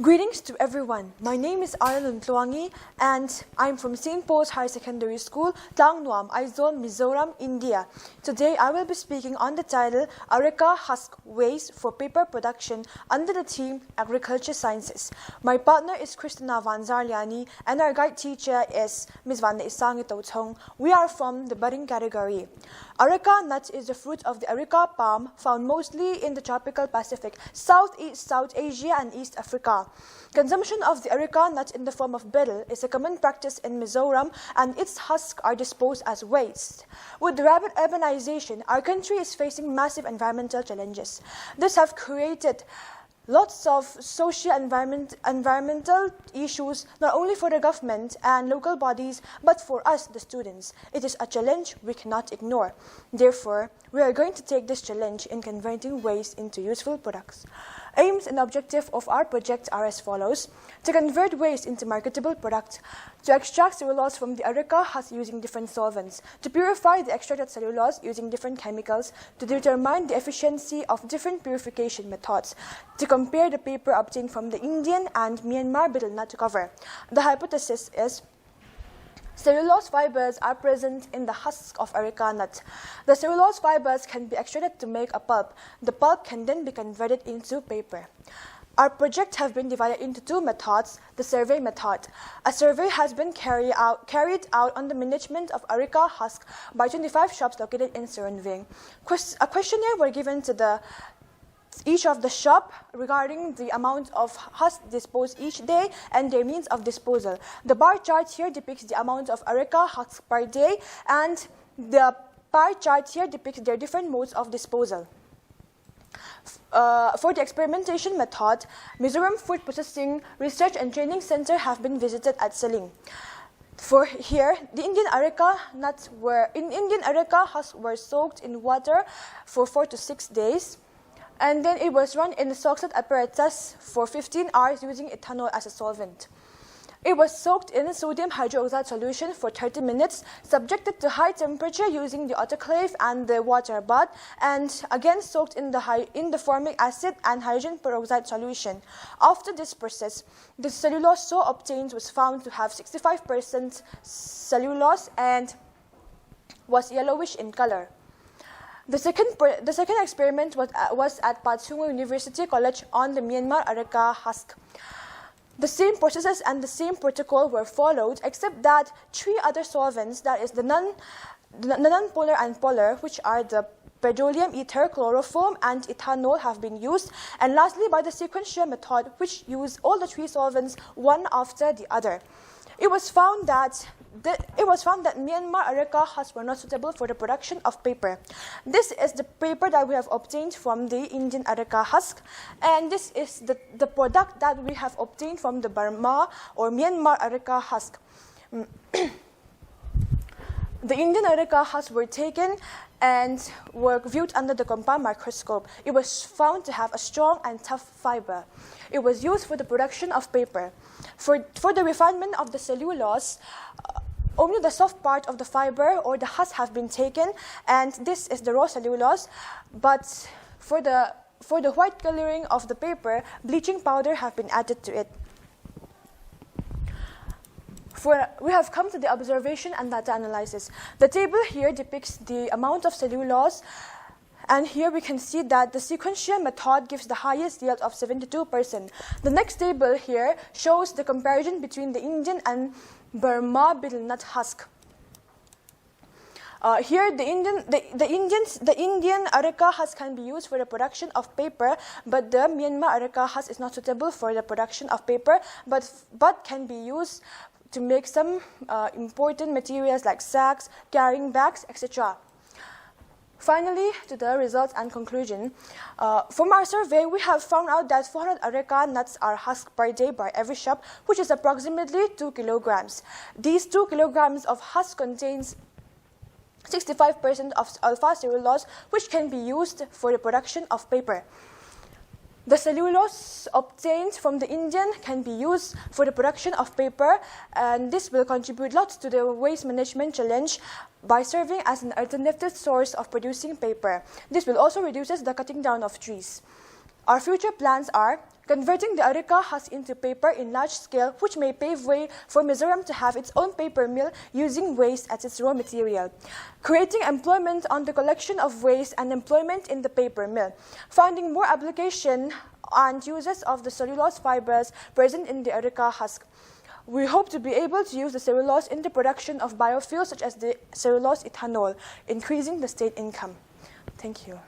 Greetings to everyone. My name is Arlen Tluangi and I'm from St. Paul's Higher Secondary School, Tlang Nuam, Aizawl, Mizoram, India. Today I will be speaking on the title Areca Husk Waste for Paper Production under the theme Agriculture Sciences. My partner is Christina Vanzarliani and our guide teacher is Ms. Vanda Isangitouchong. We are from the budding category. Areca nut is the fruit of the Areca palm found mostly in the tropical Pacific, Southeast South Asia and East Africa. Consumption of the areca nut in the form of betel is a common practice in Mizoram and its husks are disposed as waste. With the rapid urbanization, our country is facing massive environmental challenges. This have created lots of environmental issues, not only for the government and local bodies, but for us, the students. It is a challenge we cannot ignore. Therefore, we are going to take this challenge in converting waste into useful products. Aims and objectives of our project are as follows: to convert waste into marketable products, to extract cellulose from the areca husk using different solvents, to purify the extracted cellulose using different chemicals, to determine the efficiency of different purification methods, to compare the paper obtained from the Indian and Myanmar betel nut cover. The hypothesis is cellulose fibers are present in the husk of areca nut. The cellulose fibers can be extracted to make a pulp. The pulp can then be converted into paper. Our project has been divided into two methods. The survey method. A survey has been carried out on the management of areca husk by 25 shops located in Suriname. A questionnaire were given to each of the shop regarding the amount of husk disposed each day and their means of disposal. The bar chart here depicts the amount of areca husk per day, and the pie chart here depicts their different modes of disposal. For the experimentation method, Mizoram Food Processing Research and Training Center have been visited at Saling. For here, the Indian areca husks were soaked in water for 4 to 6 days. And then it was run in the soakset apparatus for 15 hours using ethanol as a solvent. It was soaked in sodium hydroxide solution for 30 minutes, subjected to high temperature using the autoclave and the water bath, and again soaked in the formic acid and hydrogen peroxide solution. After this process, the cellulose so obtained was found to have 65% cellulose and was yellowish in color. The second experiment was at Patsungo University College on the Myanmar areca husk. The same processes and the same protocol were followed, except that 3 other solvents, that is the non-polar and polar, which are the petroleum ether, chloroform, and ethanol, have been used. And lastly, by the sequential method, which used all the 3 solvents one after the other. It was found that Myanmar areca husks were not suitable for the production of paper. This is the paper that we have obtained from the Indian areca husk, and this is the product that we have obtained from the Burma or Myanmar areca husk. The Indian areca husks were taken and were viewed under the compound microscope. It was found to have a strong and tough fiber. It was used for the production of paper. For the refinement of the cellulose, only the soft part of the fiber or the husk have been taken, and this is the raw cellulose. But for the white coloring of the paper, bleaching powder have been added to it. We have come to the observation and data analysis. The table here depicts the amount of cellulose, and here we can see that the sequential method gives the highest yield of 72%. The next table here shows the comparison between the Indian and Burma betel nut husk. Here, the Indian areca husk can be used for the production of paper, but the Myanmar areca husk is not suitable for the production of paper, but can be used to make some important materials like sacks, carrying bags, etc. Finally, to the results and conclusion. From our survey, we have found out that 400 areca nuts are husked per day by every shop, which is approximately 2 kilograms. These 2 kilograms of husk contains 65% of alpha cellulose, which can be used for the production of paper. The cellulose obtained from the Indian can be used for the production of paper, and this will contribute lots to the waste management challenge by serving as an alternative source of producing paper. This will also reduce the cutting down of trees. Our future plans are converting the Areca husk into paper in large scale, which may pave way for Mizoram to have its own paper mill using waste as its raw material, creating employment on the collection of waste and employment in the paper mill, finding more application and uses of the cellulose fibers present in the Areca husk. We hope to be able to use the cellulose in the production of biofuels such as the cellulose ethanol, increasing the state income. Thank you.